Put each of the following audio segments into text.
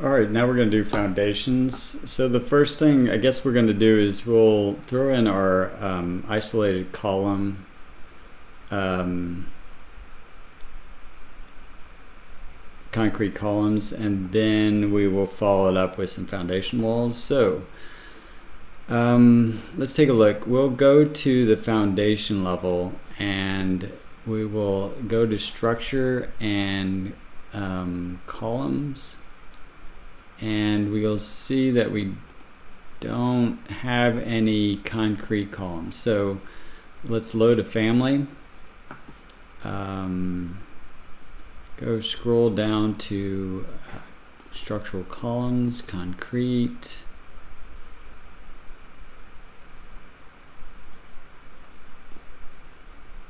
All right, now we're going to do foundations. So the first thing I guess we're going to do is we'll throw in our isolated column concrete columns, and then we will follow it up with some foundation walls. So let's take a look. We'll go to the foundation level and we will go to structure and columns, and we'll see that we don't have any concrete columns. So let's load a family. Go scroll down to structural columns, concrete.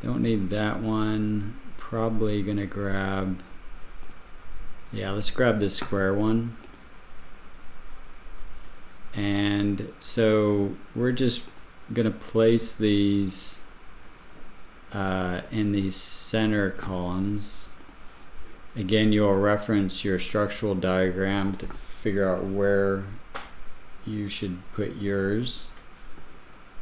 Don't need that one. Probably gonna grab, yeah, let's grab this square one. And so we're just gonna place these in these center columns. Again, you'll reference your structural diagram to figure out where you should put yours.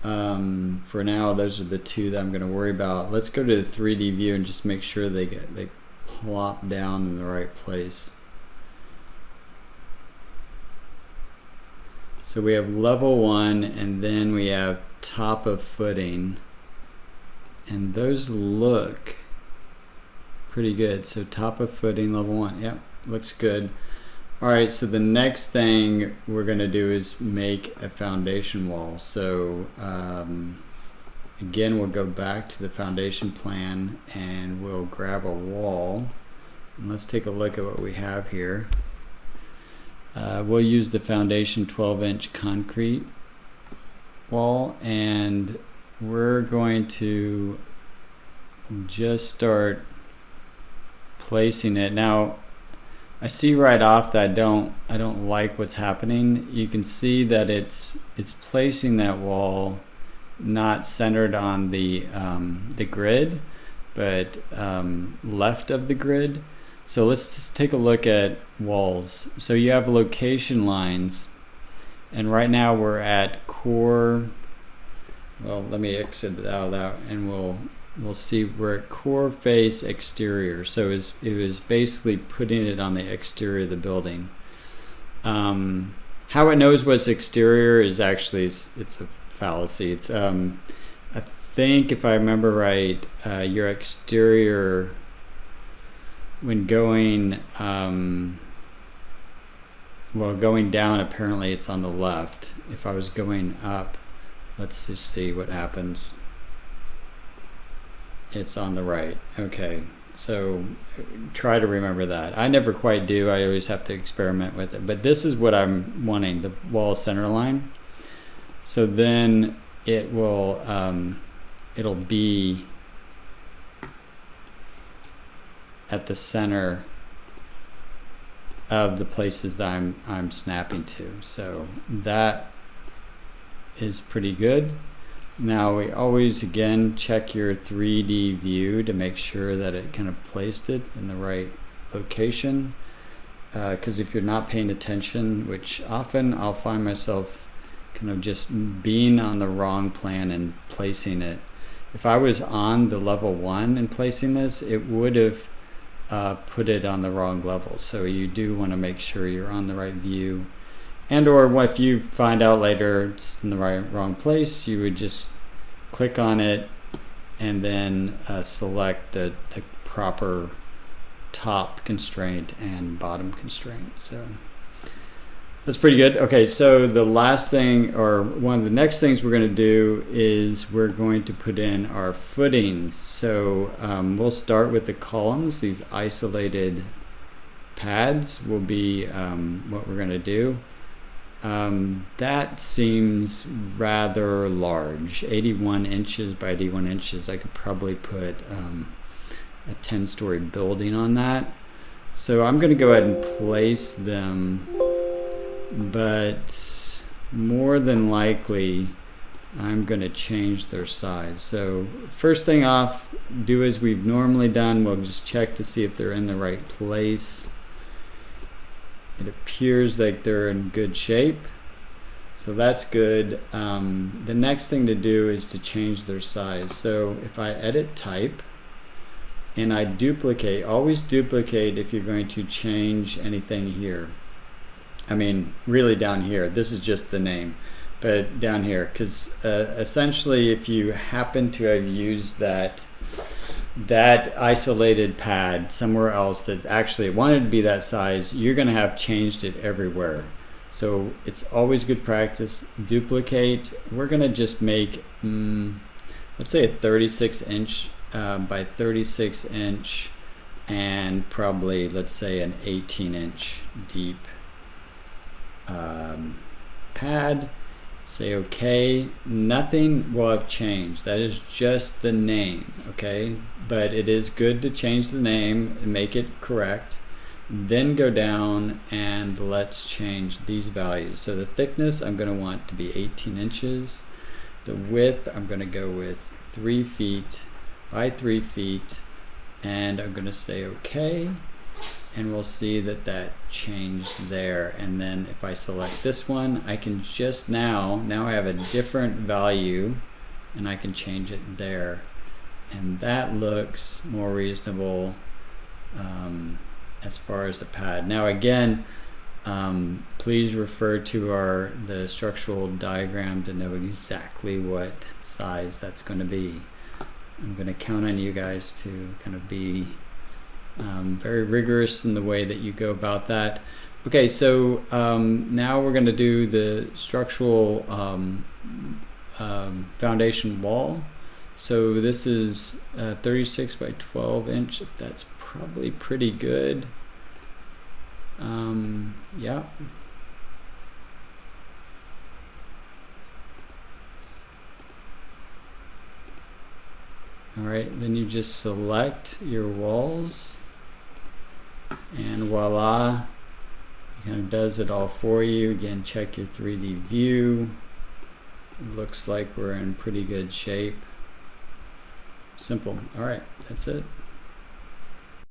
For now, those are the two that I'm going to worry about. Let's go to the 3D view and just make sure they plop down in the right place. So we have level 1, and then we have top of footing, and those look pretty good. So top of footing, level 1, yep, looks good. All right, so the next thing we're going to do is make a foundation wall. So again, we'll go back to the foundation plan and we'll grab a wall. And let's take a look at what we have here. We'll use the foundation 12-inch concrete wall, and we're going to just start placing it. Now, I see right off that I don't like what's happening. You can see that it's placing that wall not centered on the grid, but left of the grid. So let's just take a look at walls. So you have location lines, and right now we're at core. Well, let me exit out of that, and we'll see we're at core face exterior. So it was basically putting it on the exterior of the building. How it knows what's exterior is actually, it's a fallacy. It's I think if I remember right, your exterior when going going down, apparently it's on the left. If I was going up, let's just see what happens. It's on the right. Okay, so try to remember that. I never quite do. I always have to experiment with it. But this is what I'm wanting, the wall center line. So then it will it'll be at the center of the places that I'm snapping to. So that is pretty good. Now we always again check your 3D view to make sure that it kind of placed it in the right location, because if you're not paying attention, which often I'll find myself kind of just being on the wrong plan and placing it. If I was on the level 1 and placing this, it would have put it on the wrong level. So you do want to make sure you're on the right view. And or if you find out later it's in the wrong place, you would just click on it and then select the proper top constraint and bottom constraint. So that's pretty good. Okay, so the last thing, or one of the next things we're going to do is we're going to put in our footings. So we'll start with the columns. These isolated pads will be what we're going to do. That seems rather large, 81 inches by 81 inches. I could probably put a 10-story building on that. So I'm going to go ahead and place them, but more than likely I'm going to change their size. So first thing off, do as we've normally done. We'll just check to see if they're in the right place. It appears like they're in good shape. So that's good. The next thing to do is to change their size. So if I edit type and I duplicate, always duplicate if you're going to change anything here. I mean, really down here, this is just the name, but down here, because essentially if you happen to have used that isolated pad somewhere else that actually wanted to be that size, you're going to have changed it everywhere. So it's always good practice. Duplicate. We're going to just make, let's say a 36 inch by 36 inch and probably, let's say, an 18 inch deep pad. Say OK. Nothing will have changed. That is just the name, okay? But it is good to change the name and make it correct. Then go down and let's change these values. So the thickness I'm going to want to be 18 inches. The width I'm going to go with 3 feet by 3 feet, and I'm going to say OK. And we'll see that that changed there. And then if I select this one, I can just now I have a different value and I can change it there. And that looks more reasonable as far as the pad. Now again, please refer to the structural diagram to know exactly what size that's going to be. I'm going to count on you guys to kind of be very rigorous in the way that you go about that. Okay, so now we're going to do the structural foundation wall. So this is 36 by 12 inch. That's probably pretty good. Yeah. All right, then you just select your walls. And voila, it kind of does it all for you. Again, check your 3D view. It looks like we're in pretty good shape. Simple. All right, that's it.